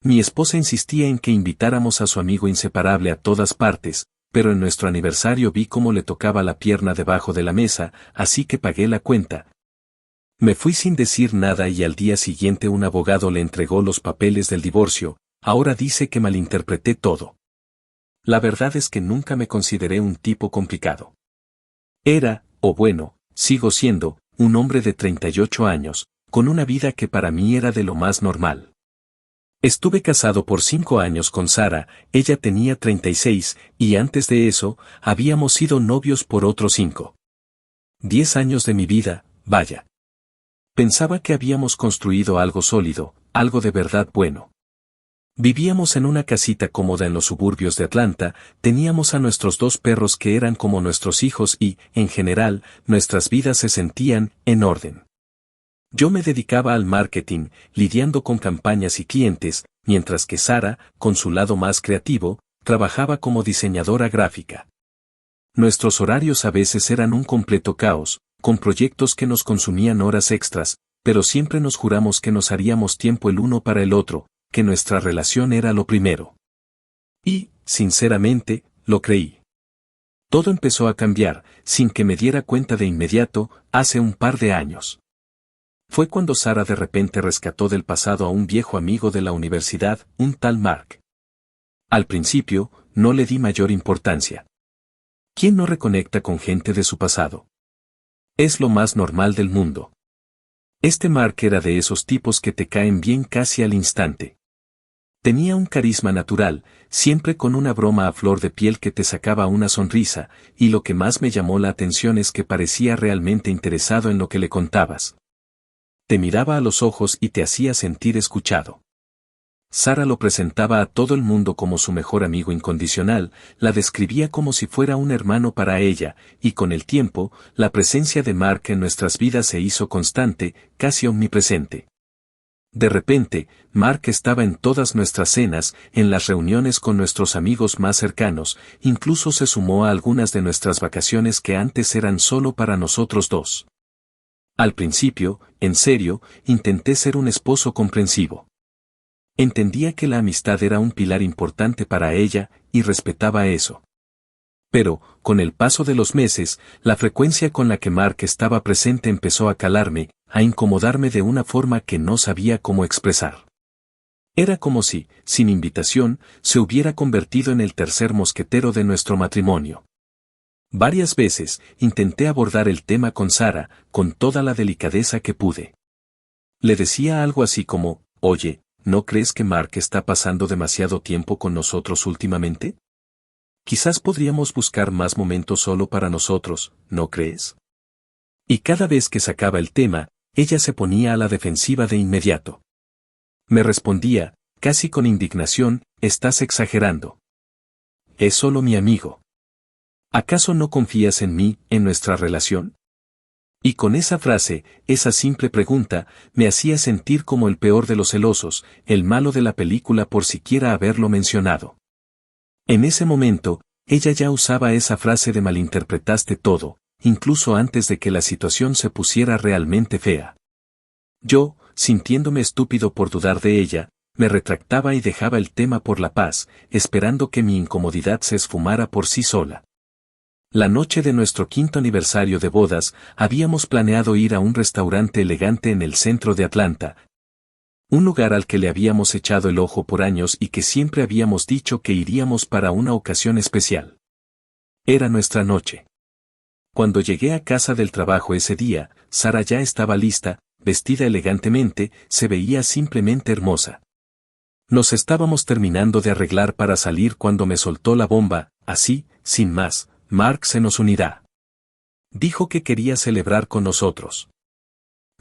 Mi esposa insistía en que invitáramos a su amigo inseparable a todas partes, pero en nuestro aniversario vi cómo le tocaba la pierna debajo de la mesa, así que pagué la cuenta. Me fui sin decir nada y al día siguiente un abogado le entregó los papeles del divorcio. Ahora dice que malinterpreté todo. La verdad es que nunca me consideré un tipo complicado. Era, o bueno, sigo siendo, un hombre de 38 años, con una vida que para mí era de lo más normal. Estuve casado por 5 años con Sara, ella tenía 36, y antes de eso, habíamos sido novios por otros 5. 10 años de mi vida, vaya. Pensaba que habíamos construido algo sólido, algo de verdad bueno. Vivíamos en una casita cómoda en los suburbios de Atlanta, teníamos a nuestros 2 perros que eran como nuestros hijos y, en general, nuestras vidas se sentían en orden. Yo me dedicaba al marketing, lidiando con campañas y clientes, mientras que Sara, con su lado más creativo, trabajaba como diseñadora gráfica. Nuestros horarios a veces eran un completo caos, con proyectos que nos consumían horas extras, pero siempre nos juramos que nos haríamos tiempo el uno para el otro, que nuestra relación era lo primero. Y, sinceramente, lo creí. Todo empezó a cambiar, sin que me diera cuenta de inmediato, hace un par de años. Fue cuando Sara de repente rescató del pasado a un viejo amigo de la universidad, un tal Mark. Al principio, no le di mayor importancia. ¿Quién no reconecta con gente de su pasado? Es lo más normal del mundo. Este Mark era de esos tipos que te caen bien casi al instante. Tenía un carisma natural, siempre con una broma a flor de piel que te sacaba una sonrisa, y lo que más me llamó la atención es que parecía realmente interesado en lo que le contabas. Te miraba a los ojos y te hacía sentir escuchado. Sara lo presentaba a todo el mundo como su mejor amigo incondicional, la describía como si fuera un hermano para ella, y con el tiempo, la presencia de Mark en nuestras vidas se hizo constante, casi omnipresente. De repente, Mark estaba en todas nuestras cenas, en las reuniones con nuestros amigos más cercanos, incluso se sumó a algunas de nuestras vacaciones que antes eran solo para nosotros 2. Al principio, en serio, intenté ser un esposo comprensivo. Entendía que la amistad era un pilar importante para ella, y respetaba eso. Pero, con el paso de los meses, la frecuencia con la que Mark estaba presente empezó a calarme, a incomodarme de una forma que no sabía cómo expresar. Era como si, sin invitación, se hubiera convertido en el tercer mosquetero de nuestro matrimonio. Varias veces, intenté abordar el tema con Sara, con toda la delicadeza que pude. Le decía algo así como, oye, ¿no crees que Mark está pasando demasiado tiempo con nosotros últimamente? Quizás podríamos buscar más momentos solo para nosotros, ¿no crees? Y cada vez que sacaba el tema, ella se ponía a la defensiva de inmediato. Me respondía, casi con indignación, estás exagerando. Es solo mi amigo. ¿Acaso no confías en mí, en nuestra relación? Y con esa frase, esa simple pregunta, me hacía sentir como el peor de los celosos, el malo de la película por siquiera haberlo mencionado. En ese momento, ella ya usaba esa frase de malinterpretaste todo, incluso antes de que la situación se pusiera realmente fea. Yo, sintiéndome estúpido por dudar de ella, me retractaba y dejaba el tema por la paz, esperando que mi incomodidad se esfumara por sí sola. La noche de nuestro 5º aniversario de bodas, habíamos planeado ir a un restaurante elegante en el centro de Atlanta. Un lugar al que le habíamos echado el ojo por años y que siempre habíamos dicho que iríamos para una ocasión especial. Era nuestra noche. Cuando llegué a casa del trabajo ese día, Sara ya estaba lista, vestida elegantemente, se veía simplemente hermosa. Nos estábamos terminando de arreglar para salir cuando me soltó la bomba, así, sin más. Mark se nos unirá. Dijo que quería celebrar con nosotros.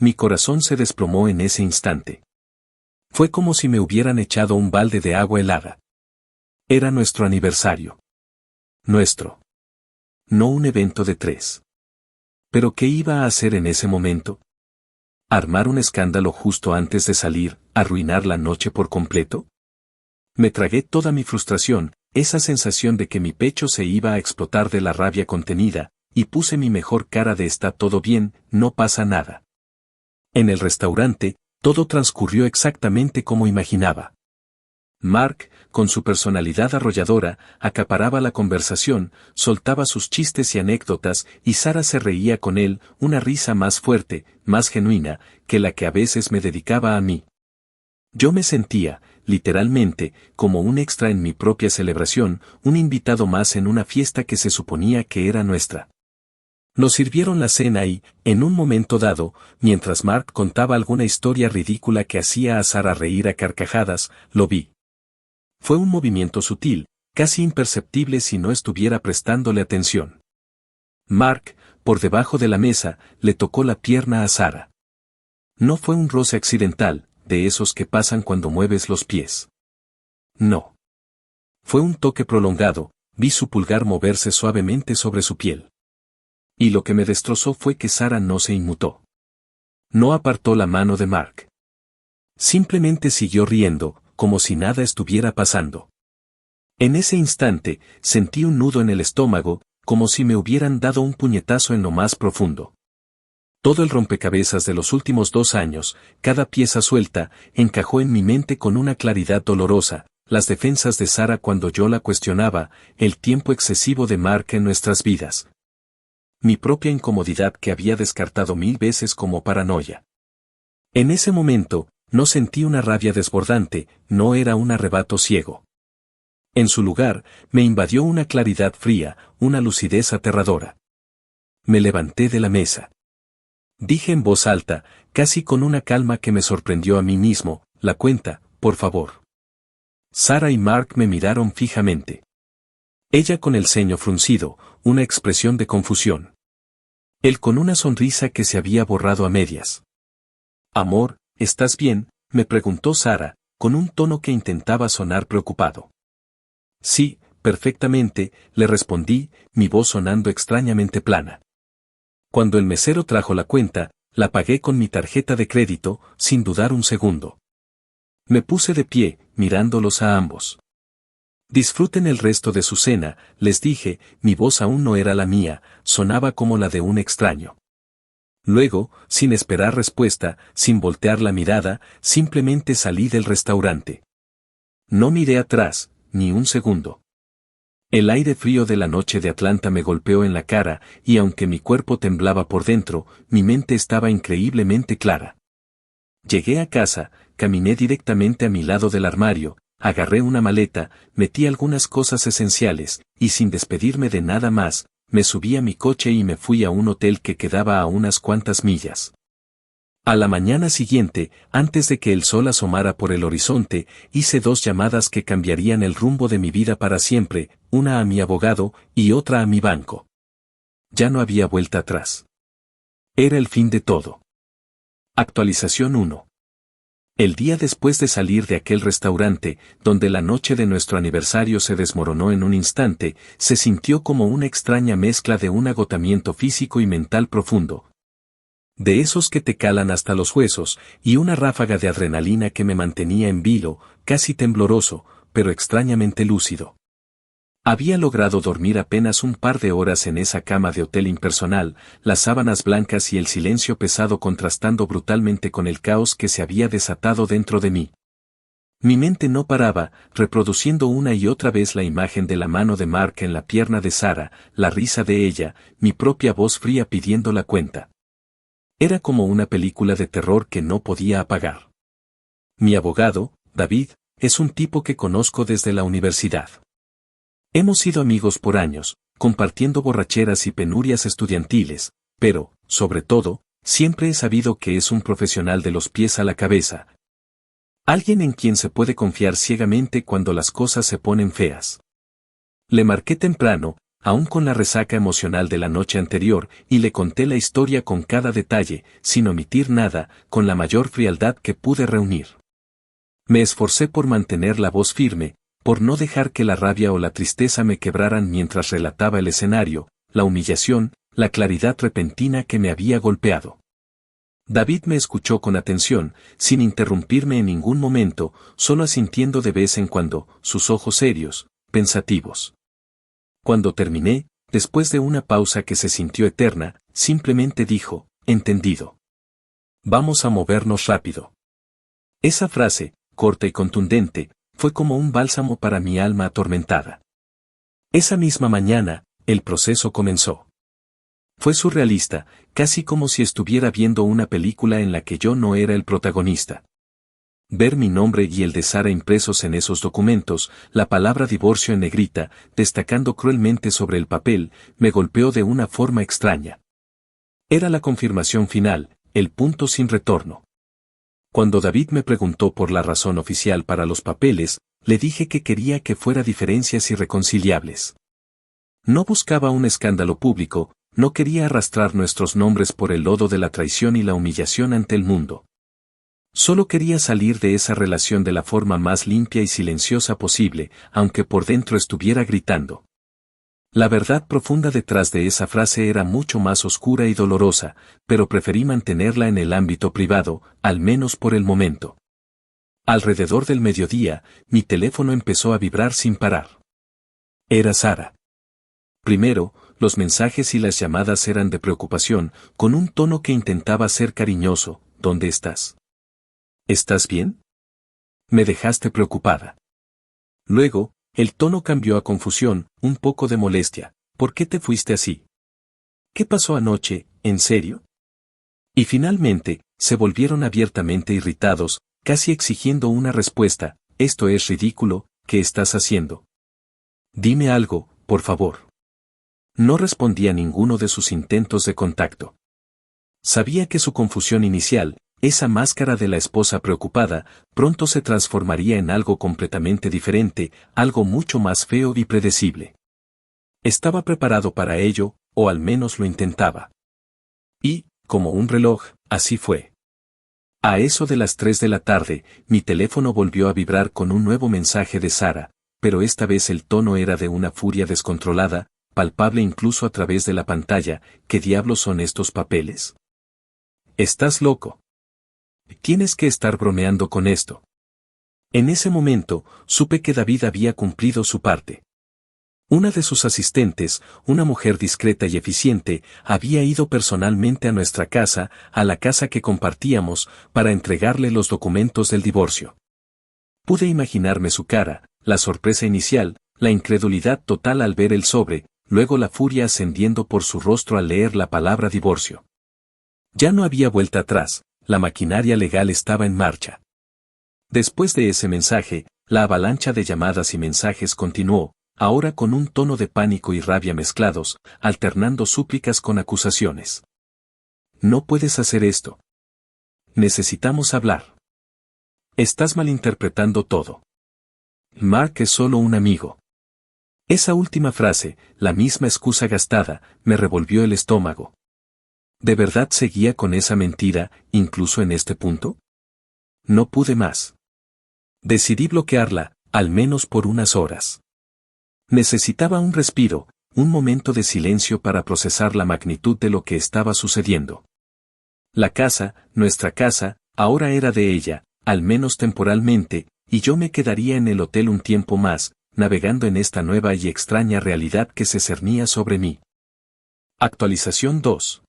Mi corazón se desplomó en ese instante. Fue como si me hubieran echado un balde de agua helada. Era nuestro aniversario. Nuestro. No un evento de 3. ¿Pero qué iba a hacer en ese momento? ¿Armar un escándalo justo antes de salir, arruinar la noche por completo? Me tragué toda mi frustración, esa sensación de que mi pecho se iba a explotar de la rabia contenida, y puse mi mejor cara de está todo bien, no pasa nada. En el restaurante, todo transcurrió exactamente como imaginaba. Mark, con su personalidad arrolladora, acaparaba la conversación, soltaba sus chistes y anécdotas, y Sara se reía con él, una risa más fuerte, más genuina, que la que a veces me dedicaba a mí. Yo me sentía, literalmente, como un extra en mi propia celebración, un invitado más en una fiesta que se suponía que era nuestra. Nos sirvieron la cena y, en un momento dado, mientras Mark contaba alguna historia ridícula que hacía a Sara reír a carcajadas, lo vi. Fue un movimiento sutil, casi imperceptible si no estuviera prestándole atención. Mark, por debajo de la mesa, le tocó la pierna a Sara. No fue un roce accidental, de esos que pasan cuando mueves los pies. No. Fue un toque prolongado, vi su pulgar moverse suavemente sobre su piel. Y lo que me destrozó fue que Sara no se inmutó. No apartó la mano de Mark. Simplemente siguió riendo, como si nada estuviera pasando. En ese instante, sentí un nudo en el estómago, como si me hubieran dado un puñetazo en lo más profundo. Todo el rompecabezas de los últimos 2 años, cada pieza suelta, encajó en mi mente con una claridad dolorosa, las defensas de Sara cuando yo la cuestionaba, el tiempo excesivo de Mark en nuestras vidas. Mi propia incomodidad que había descartado 1000 veces como paranoia. En ese momento, no sentí una rabia desbordante, no era un arrebato ciego. En su lugar, me invadió una claridad fría, una lucidez aterradora. Me levanté de la mesa. Dije en voz alta, casi con una calma que me sorprendió a mí mismo, la cuenta, por favor. Sara y Mark me miraron fijamente. Ella con el ceño fruncido, una expresión de confusión. Él con una sonrisa que se había borrado a medias. Amor, ¿estás bien?, me preguntó Sara, con un tono que intentaba sonar preocupado. Sí, perfectamente, le respondí, mi voz sonando extrañamente plana. Cuando el mesero trajo la cuenta, la pagué con mi tarjeta de crédito, sin dudar un segundo. Me puse de pie, mirándolos a ambos. Disfruten el resto de su cena, les dije, mi voz aún no era la mía, sonaba como la de un extraño. Luego, sin esperar respuesta, sin voltear la mirada, simplemente salí del restaurante. No miré atrás, ni un segundo. El aire frío de la noche de Atlanta me golpeó en la cara, y aunque mi cuerpo temblaba por dentro, mi mente estaba increíblemente clara. Llegué a casa, caminé directamente a mi lado del armario, agarré una maleta, metí algunas cosas esenciales, y sin despedirme de nada más, me subí a mi coche y me fui a un hotel que quedaba a unas cuantas millas. A la mañana siguiente, antes de que el sol asomara por el horizonte, hice 2 llamadas que cambiarían el rumbo de mi vida para siempre, una a mi abogado y otra a mi banco. Ya no había vuelta atrás. Era el fin de todo. Actualización 1. El día después de salir de aquel restaurante, donde la noche de nuestro aniversario se desmoronó en un instante, se sintió como una extraña mezcla de un agotamiento físico y mental profundo. De esos que te calan hasta los huesos, y una ráfaga de adrenalina que me mantenía en vilo, casi tembloroso, pero extrañamente lúcido. Había logrado dormir apenas un par de horas en esa cama de hotel impersonal, las sábanas blancas y el silencio pesado contrastando brutalmente con el caos que se había desatado dentro de mí. Mi mente no paraba, reproduciendo una y otra vez la imagen de la mano de Mark en la pierna de Sara, la risa de ella, mi propia voz fría pidiendo la cuenta. Era como una película de terror que no podía apagar. Mi abogado, David, es un tipo que conozco desde la universidad. Hemos sido amigos por años, compartiendo borracheras y penurias estudiantiles, pero, sobre todo, siempre he sabido que es un profesional de los pies a la cabeza. Alguien en quien se puede confiar ciegamente cuando las cosas se ponen feas. Le marqué temprano, aún con la resaca emocional de la noche anterior, y le conté la historia con cada detalle, sin omitir nada, con la mayor frialdad que pude reunir. Me esforcé por mantener la voz firme, por no dejar que la rabia o la tristeza me quebraran mientras relataba el escenario, la humillación, la claridad repentina que me había golpeado. David me escuchó con atención, sin interrumpirme en ningún momento, solo asintiendo de vez en cuando, sus ojos serios, pensativos. Cuando terminé, después de una pausa que se sintió eterna, simplemente dijo, entendido. Vamos a movernos rápido. Esa frase, corta y contundente, fue como un bálsamo para mi alma atormentada. Esa misma mañana, el proceso comenzó. Fue surrealista, casi como si estuviera viendo una película en la que yo no era el protagonista. Ver mi nombre y el de Sara impresos en esos documentos, la palabra divorcio en negrita, destacando cruelmente sobre el papel, me golpeó de una forma extraña. Era la confirmación final, el punto sin retorno. Cuando David me preguntó por la razón oficial para los papeles, le dije que quería que fuera diferencias irreconciliables. No buscaba un escándalo público, no quería arrastrar nuestros nombres por el lodo de la traición y la humillación ante el mundo. Solo quería salir de esa relación de la forma más limpia y silenciosa posible, aunque por dentro estuviera gritando. La verdad profunda detrás de esa frase era mucho más oscura y dolorosa, pero preferí mantenerla en el ámbito privado, al menos por el momento. Alrededor del mediodía, mi teléfono empezó a vibrar sin parar. Era Sara. Primero, los mensajes y las llamadas eran de preocupación, con un tono que intentaba ser cariñoso. ¿Dónde estás? ¿Estás bien? Me dejaste preocupada. Luego, el tono cambió a confusión, un poco de molestia. ¿Por qué te fuiste así? ¿Qué pasó anoche, en serio? Y finalmente, se volvieron abiertamente irritados, casi exigiendo una respuesta. Esto es ridículo, ¿qué estás haciendo? Dime algo, por favor. No respondía a ninguno de sus intentos de contacto. Sabía que su confusión inicial, esa máscara de la esposa preocupada, pronto se transformaría en algo completamente diferente, algo mucho más feo y predecible. Estaba preparado para ello, o al menos lo intentaba. Y, como un reloj, así fue. A eso de las 3 de la tarde, mi teléfono volvió a vibrar con un nuevo mensaje de Sara, pero esta vez el tono era de una furia descontrolada, palpable incluso a través de la pantalla. ¿Qué diablos son estos papeles? ¿Estás loco? Tienes que estar bromeando con esto. En ese momento, supe que David había cumplido su parte. Una de sus asistentes, una mujer discreta y eficiente, había ido personalmente a nuestra casa, a la casa que compartíamos, para entregarle los documentos del divorcio. Pude imaginarme su cara, la sorpresa inicial, la incredulidad total al ver el sobre, luego la furia ascendiendo por su rostro al leer la palabra divorcio. Ya no había vuelta atrás, la maquinaria legal estaba en marcha. Después de ese mensaje, la avalancha de llamadas y mensajes continuó, ahora con un tono de pánico y rabia mezclados, alternando súplicas con acusaciones. No puedes hacer esto. Necesitamos hablar. Estás malinterpretando todo. Mark es solo un amigo. Esa última frase, la misma excusa gastada, me revolvió el estómago. ¿De verdad seguía con esa mentira, incluso en este punto? No pude más. Decidí bloquearla, al menos por unas horas. Necesitaba un respiro, un momento de silencio para procesar la magnitud de lo que estaba sucediendo. La casa, nuestra casa, ahora era de ella, al menos temporalmente, y yo me quedaría en el hotel un tiempo más, navegando en esta nueva y extraña realidad que se cernía sobre mí. Actualización 2.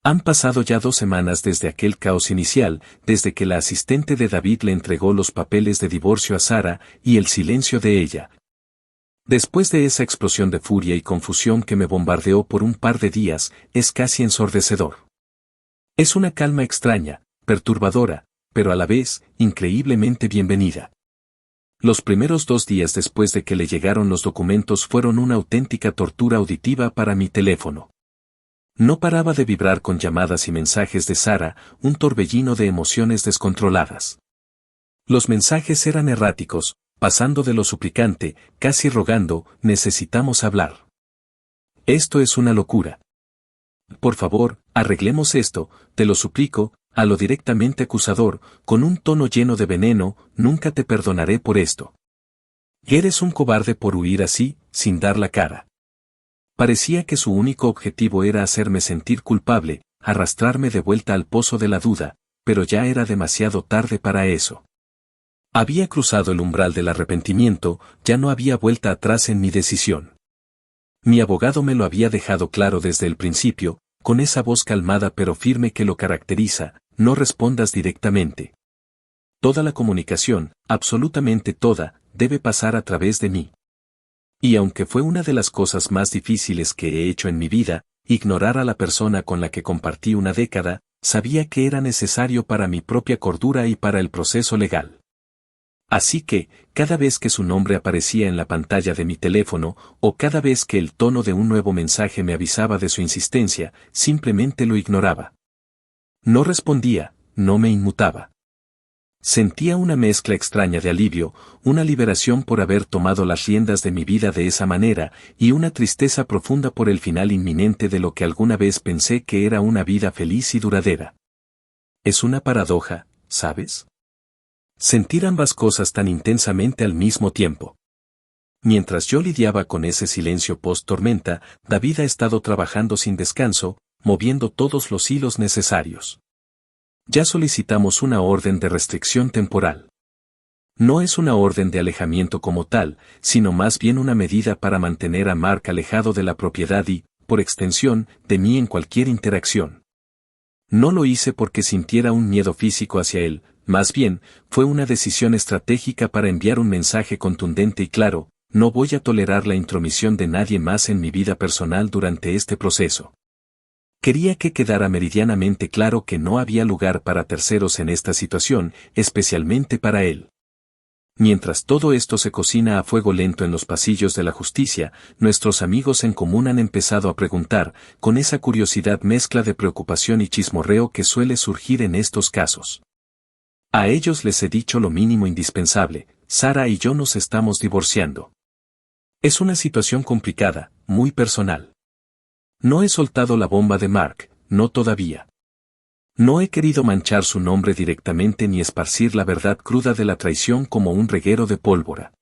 Han pasado ya 2 semanas desde aquel caos inicial, desde que la asistente de David le entregó los papeles de divorcio a Sara, y el silencio de ella. Después de esa explosión de furia y confusión que me bombardeó por un par de días, es casi ensordecedor. Es una calma extraña, perturbadora, pero a la vez, increíblemente bienvenida. Los primeros 2 días después de que le llegaron los documentos fueron una auténtica tortura auditiva para mi teléfono. No paraba de vibrar con llamadas y mensajes de Sara, un torbellino de emociones descontroladas. Los mensajes eran erráticos, pasando de lo suplicante, casi rogando, necesitamos hablar. Esto es una locura. Por favor, arreglemos esto, te lo suplico, a lo directamente acusador, con un tono lleno de veneno, nunca te perdonaré por esto. Eres un cobarde por huir así, sin dar la cara. Parecía que su único objetivo era hacerme sentir culpable, arrastrarme de vuelta al pozo de la duda, pero ya era demasiado tarde para eso. Había cruzado el umbral del arrepentimiento, ya no había vuelta atrás en mi decisión. Mi abogado me lo había dejado claro desde el principio, con esa voz calmada pero firme que lo caracteriza, no respondas directamente. Toda la comunicación, absolutamente toda, debe pasar a través de mí. Y aunque fue una de las cosas más difíciles que he hecho en mi vida, ignorar a la persona con la que compartí una década, sabía que era necesario para mi propia cordura y para el proceso legal. Así que, cada vez que su nombre aparecía en la pantalla de mi teléfono, o cada vez que el tono de un nuevo mensaje me avisaba de su insistencia, simplemente lo ignoraba. No respondía, no me inmutaba. Sentía una mezcla extraña de alivio, una liberación por haber tomado las riendas de mi vida de esa manera, y una tristeza profunda por el final inminente de lo que alguna vez pensé que era una vida feliz y duradera. Es una paradoja, ¿sabes? Sentir ambas cosas tan intensamente al mismo tiempo. Mientras yo lidiaba con ese silencio post-tormenta, David ha estado trabajando sin descanso, moviendo todos los hilos necesarios. Ya solicitamos una orden de restricción temporal. No es una orden de alejamiento como tal, sino más bien una medida para mantener a Mark alejado de la propiedad y, por extensión, de mí en cualquier interacción. No lo hice porque sintiera un miedo físico hacia él, más bien, fue una decisión estratégica para enviar un mensaje contundente y claro: no voy a tolerar la intromisión de nadie más en mi vida personal durante este proceso. Quería que quedara meridianamente claro que no había lugar para terceros en esta situación, especialmente para él. Mientras todo esto se cocina a fuego lento en los pasillos de la justicia, nuestros amigos en común han empezado a preguntar, con esa curiosidad mezcla de preocupación y chismorreo que suele surgir en estos casos. A ellos les he dicho lo mínimo indispensable: Sara y yo nos estamos divorciando. Es una situación complicada, muy personal. No he soltado la bomba de Mark, no todavía. No he querido manchar su nombre directamente ni esparcir la verdad cruda de la traición como un reguero de pólvora.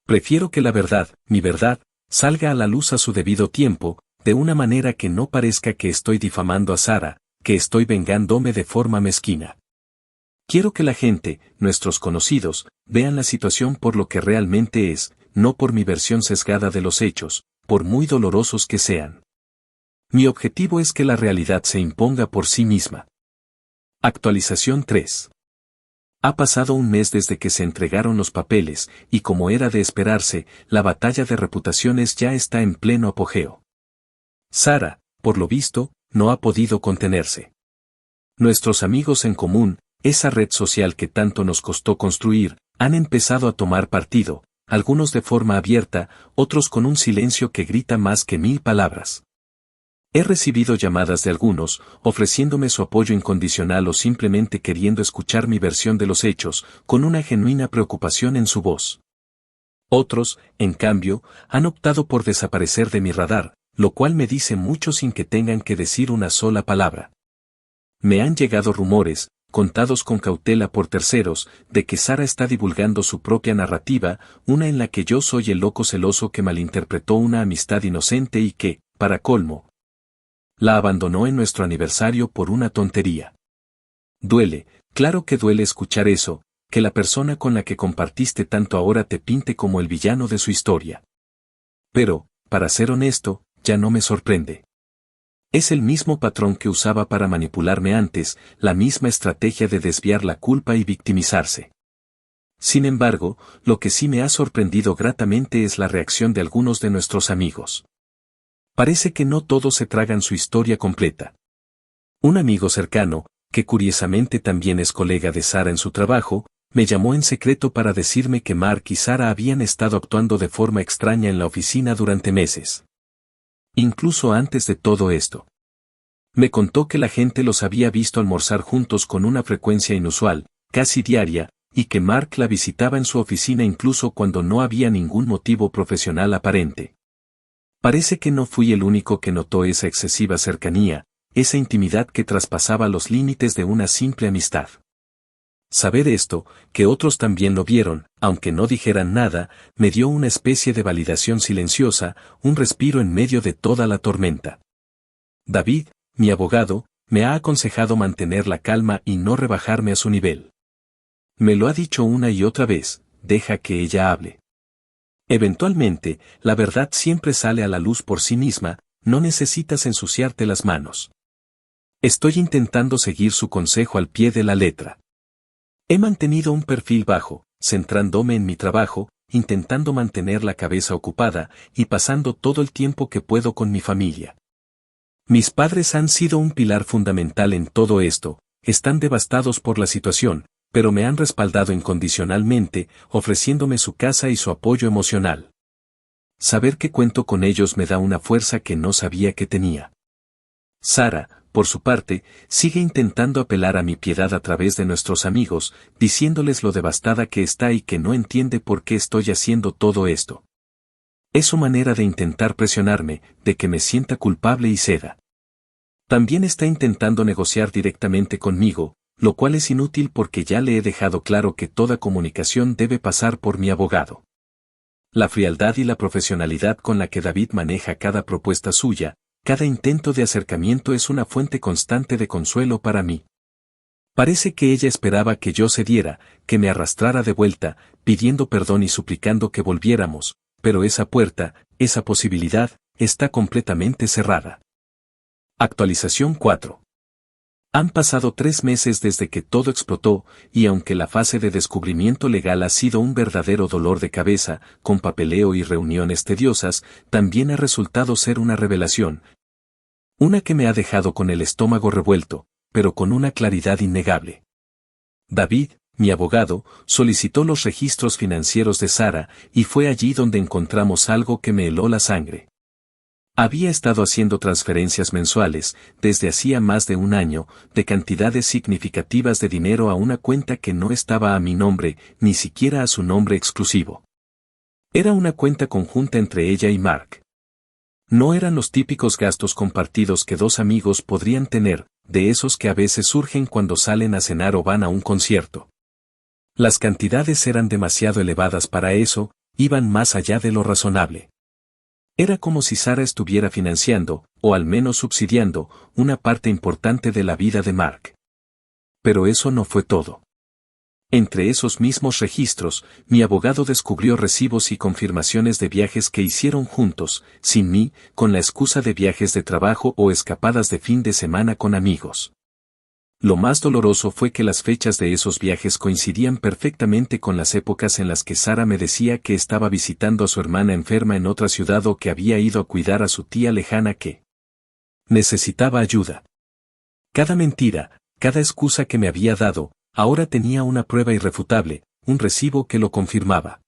Prefiero que la verdad, mi verdad, salga a la luz a su debido tiempo, de una manera que no parezca que estoy difamando a Sara, que estoy vengándome de forma mezquina. Quiero que la gente, nuestros conocidos, vean la situación por lo que realmente es, no por mi versión sesgada de los hechos, por muy dolorosos que sean. Mi objetivo es que la realidad se imponga por sí misma. Actualización 3. Ha pasado un mes desde que se entregaron los papeles, y como era de esperarse, la batalla de reputaciones ya está en pleno apogeo. Sara, por lo visto, no ha podido contenerse. Nuestros amigos en común, esa red social que tanto nos costó construir, han empezado a tomar partido, algunos de forma abierta, otros con un silencio que grita más que 1000 palabras. He recibido llamadas de algunos, ofreciéndome su apoyo incondicional o simplemente queriendo escuchar mi versión de los hechos, con una genuina preocupación en su voz. Otros, en cambio, han optado por desaparecer de mi radar, lo cual me dice mucho sin que tengan que decir una sola palabra. Me han llegado rumores, contados con cautela por terceros, de que Sara está divulgando su propia narrativa, una en la que yo soy el loco celoso que malinterpretó una amistad inocente y que, para colmo, la abandonó en nuestro aniversario por una tontería. Duele, claro que duele escuchar eso, que la persona con la que compartiste tanto ahora te pinte como el villano de su historia. Pero, para ser honesto, ya no me sorprende. Es el mismo patrón que usaba para manipularme antes, la misma estrategia de desviar la culpa y victimizarse. Sin embargo, lo que sí me ha sorprendido gratamente es la reacción de algunos de nuestros amigos. Parece que no todos se tragan su historia completa. Un amigo cercano, que curiosamente también es colega de Sara en su trabajo, me llamó en secreto para decirme que Mark y Sara habían estado actuando de forma extraña en la oficina durante meses. Incluso antes de todo esto. Me contó que la gente los había visto almorzar juntos con una frecuencia inusual, casi diaria, y que Mark la visitaba en su oficina incluso cuando no había ningún motivo profesional aparente. Parece que no fui el único que notó esa excesiva cercanía, esa intimidad que traspasaba los límites de una simple amistad. Saber esto, que otros también lo vieron, aunque no dijeran nada, me dio una especie de validación silenciosa, un respiro en medio de toda la tormenta. David, mi abogado, me ha aconsejado mantener la calma y no rebajarme a su nivel. Me lo ha dicho una y otra vez: deja que ella hable. Eventualmente, la verdad siempre sale a la luz por sí misma, no necesitas ensuciarte las manos. Estoy intentando seguir su consejo al pie de la letra. He mantenido un perfil bajo, centrándome en mi trabajo, intentando mantener la cabeza ocupada y pasando todo el tiempo que puedo con mi familia. Mis padres han sido un pilar fundamental en todo esto, están devastados por la situación, pero me han respaldado incondicionalmente, ofreciéndome su casa y su apoyo emocional. Saber que cuento con ellos me da una fuerza que no sabía que tenía. Sara, por su parte, sigue intentando apelar a mi piedad a través de nuestros amigos, diciéndoles lo devastada que está y que no entiende por qué estoy haciendo todo esto. Es su manera de intentar presionarme, de que me sienta culpable y ceda. También está intentando negociar directamente conmigo, lo cual es inútil porque ya le he dejado claro que toda comunicación debe pasar por mi abogado. La frialdad y la profesionalidad con la que David maneja cada propuesta suya, cada intento de acercamiento es una fuente constante de consuelo para mí. Parece que ella esperaba que yo cediera, que me arrastrara de vuelta, pidiendo perdón y suplicando que volviéramos, pero esa puerta, esa posibilidad, está completamente cerrada. Actualización 4. Han pasado 3 meses desde que todo explotó, y aunque la fase de descubrimiento legal ha sido un verdadero dolor de cabeza, con papeleo y reuniones tediosas, también ha resultado ser una revelación. Una que me ha dejado con el estómago revuelto, pero con una claridad innegable. David, mi abogado, solicitó los registros financieros de Sara, y fue allí donde encontramos algo que me heló la sangre. Había estado haciendo transferencias mensuales, desde hacía más de un año, de cantidades significativas de dinero a una cuenta que no estaba a mi nombre, ni siquiera a su nombre exclusivo. Era una cuenta conjunta entre ella y Mark. No eran los típicos gastos compartidos que dos amigos podrían tener, de esos que a veces surgen cuando salen a cenar o van a un concierto. Las cantidades eran demasiado elevadas para eso, iban más allá de lo razonable. Era como si Sara estuviera financiando, o al menos subsidiando, una parte importante de la vida de Mark. Pero eso no fue todo. Entre esos mismos registros, mi abogado descubrió recibos y confirmaciones de viajes que hicieron juntos, sin mí, con la excusa de viajes de trabajo o escapadas de fin de semana con amigos. Lo más doloroso fue que las fechas de esos viajes coincidían perfectamente con las épocas en las que Sara me decía que estaba visitando a su hermana enferma en otra ciudad o que había ido a cuidar a su tía lejana que necesitaba ayuda. Cada mentira, cada excusa que me había dado, ahora tenía una prueba irrefutable, un recibo que lo confirmaba.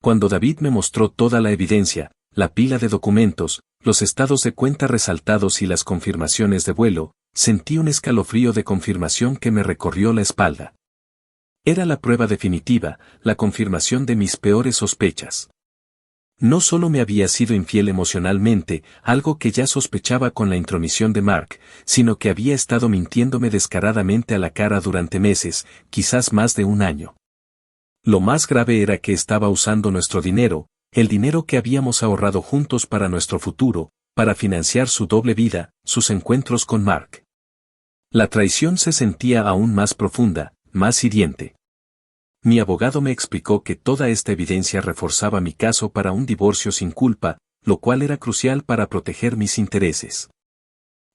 Cuando David me mostró toda la evidencia, la pila de documentos, los estados de cuenta resaltados y las confirmaciones de vuelo, sentí un escalofrío de confirmación que me recorrió la espalda. Era la prueba definitiva, la confirmación de mis peores sospechas. No solo me había sido infiel emocionalmente, algo que ya sospechaba con la intromisión de Mark, sino que había estado mintiéndome descaradamente a la cara durante meses, quizás más de un año. Lo más grave era que estaba usando nuestro dinero, el dinero que habíamos ahorrado juntos para nuestro futuro, para financiar su doble vida, sus encuentros con Mark. La traición se sentía aún más profunda, más hiriente. Mi abogado me explicó que toda esta evidencia reforzaba mi caso para un divorcio sin culpa, lo cual era crucial para proteger mis intereses.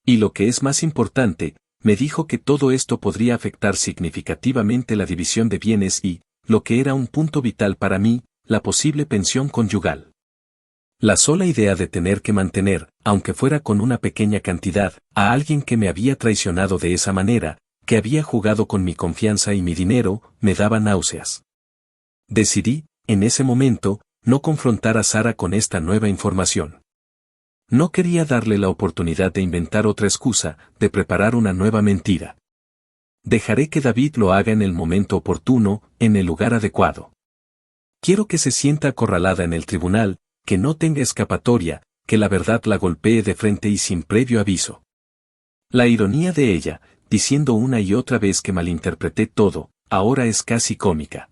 Y lo que es más importante, me dijo que todo esto podría afectar significativamente la división de bienes y, lo que era un punto vital para mí, la posible pensión conyugal. La sola idea de tener que mantener, aunque fuera con una pequeña cantidad, a alguien que me había traicionado de esa manera, que había jugado con mi confianza y mi dinero, me daba náuseas. Decidí, en ese momento, no confrontar a Sara con esta nueva información. No quería darle la oportunidad de inventar otra excusa, de preparar una nueva mentira. Dejaré que David lo haga en el momento oportuno, en el lugar adecuado. Quiero que se sienta acorralada en el tribunal, que no tenga escapatoria, que la verdad la golpee de frente y sin previo aviso. La ironía de ella, diciendo una y otra vez que malinterpreté todo, ahora es casi cómica.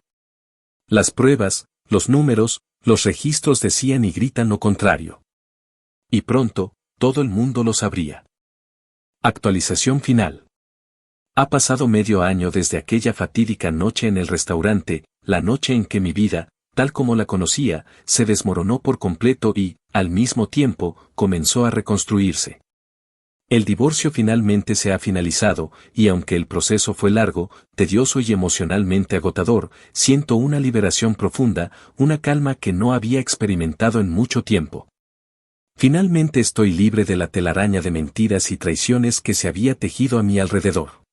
Las pruebas, los números, los registros decían y gritan lo contrario. Y pronto, todo el mundo lo sabría. Actualización final. Ha pasado medio año desde aquella fatídica noche en el restaurante, la noche en que mi vida, tal como la conocía, se desmoronó por completo y, al mismo tiempo, comenzó a reconstruirse. El divorcio finalmente se ha finalizado, y aunque el proceso fue largo, tedioso y emocionalmente agotador, siento una liberación profunda, una calma que no había experimentado en mucho tiempo. Finalmente estoy libre de la telaraña de mentiras y traiciones que se había tejido a mi alrededor.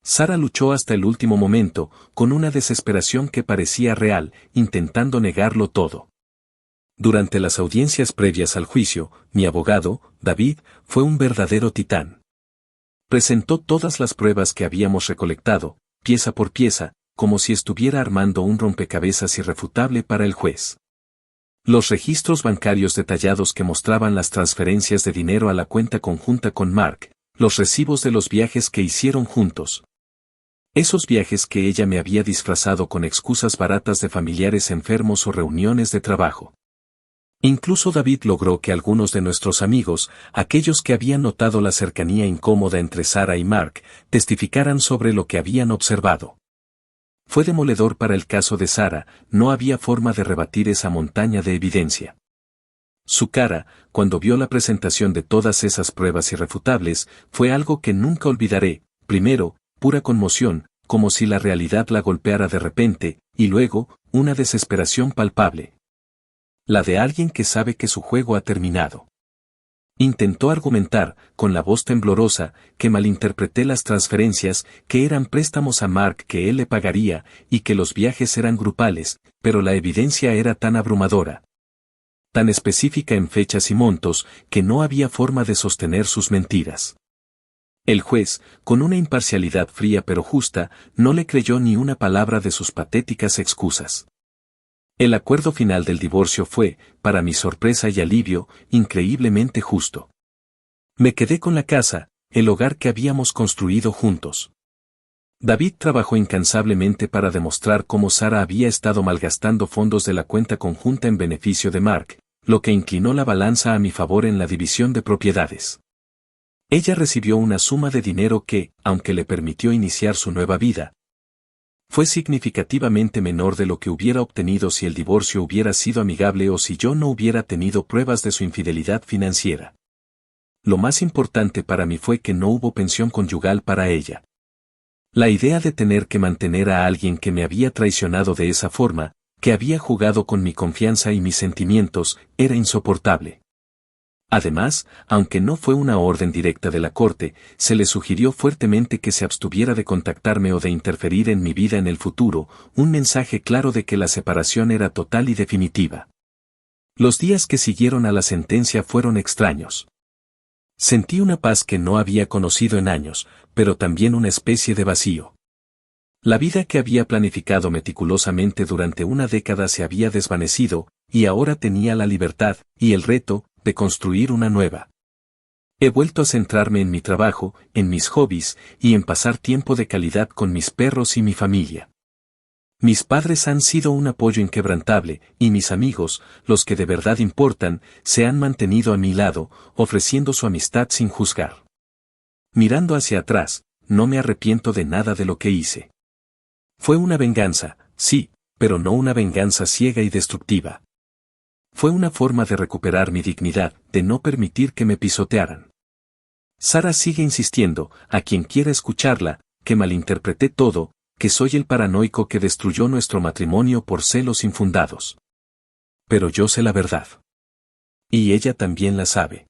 Sara luchó hasta el último momento, con una desesperación que parecía real, intentando negarlo todo. Durante las audiencias previas al juicio, mi abogado, David, fue un verdadero titán. Presentó todas las pruebas que habíamos recolectado, pieza por pieza, como si estuviera armando un rompecabezas irrefutable para el juez. Los registros bancarios detallados que mostraban las transferencias de dinero a la cuenta conjunta con Mark, los recibos de los viajes que hicieron juntos. Esos viajes que ella me había disfrazado con excusas baratas de familiares enfermos o reuniones de trabajo. Incluso David logró que algunos de nuestros amigos, aquellos que habían notado la cercanía incómoda entre Sara y Mark, testificaran sobre lo que habían observado. Fue demoledor para el caso de Sara, no había forma de rebatir esa montaña de evidencia. Su cara, cuando vio la presentación de todas esas pruebas irrefutables, fue algo que nunca olvidaré, primero, pura conmoción, como si la realidad la golpeara de repente, y luego, una desesperación palpable. La de alguien que sabe que su juego ha terminado. Intentó argumentar, con la voz temblorosa, que malinterpreté las transferencias, que eran préstamos a Mark que él le pagaría, y que los viajes eran grupales, pero la evidencia era tan abrumadora, tan específica en fechas y montos, que no había forma de sostener sus mentiras. El juez, con una imparcialidad fría pero justa, no le creyó ni una palabra de sus patéticas excusas. El acuerdo final del divorcio fue, para mi sorpresa y alivio, increíblemente justo. Me quedé con la casa, el hogar que habíamos construido juntos. David trabajó incansablemente para demostrar cómo Sara había estado malgastando fondos de la cuenta conjunta en beneficio de Mark, lo que inclinó la balanza a mi favor en la división de propiedades. Ella recibió una suma de dinero que, aunque le permitió iniciar su nueva vida, fue significativamente menor de lo que hubiera obtenido si el divorcio hubiera sido amigable o si yo no hubiera tenido pruebas de su infidelidad financiera. Lo más importante para mí fue que no hubo pensión conyugal para ella. La idea de tener que mantener a alguien que me había traicionado de esa forma, que había jugado con mi confianza y mis sentimientos, era insoportable. Además, aunque no fue una orden directa de la corte, se le sugirió fuertemente que se abstuviera de contactarme o de interferir en mi vida en el futuro, un mensaje claro de que la separación era total y definitiva. Los días que siguieron a la sentencia fueron extraños. Sentí una paz que no había conocido en años, pero también una especie de vacío. La vida que había planificado meticulosamente durante una década se había desvanecido, y ahora tenía la libertad, y el reto, de construir una nueva. He vuelto a centrarme en mi trabajo, en mis hobbies, y en pasar tiempo de calidad con mis perros y mi familia. Mis padres han sido un apoyo inquebrantable, y mis amigos, los que de verdad importan, se han mantenido a mi lado, ofreciendo su amistad sin juzgar. Mirando hacia atrás, no me arrepiento de nada de lo que hice. Fue una venganza, sí, pero no una venganza ciega y destructiva. Fue una forma de recuperar mi dignidad, de no permitir que me pisotearan. Sara sigue insistiendo, a quien quiera escucharla, que malinterpreté todo, que soy el paranoico que destruyó nuestro matrimonio por celos infundados. Pero yo sé la verdad. Y ella también la sabe.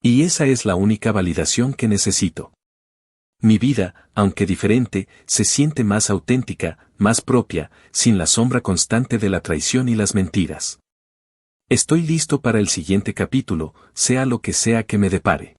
Y esa es la única validación que necesito. Mi vida, aunque diferente, se siente más auténtica, más propia, sin la sombra constante de la traición y las mentiras. Estoy listo para el siguiente capítulo, sea lo que sea que me depare.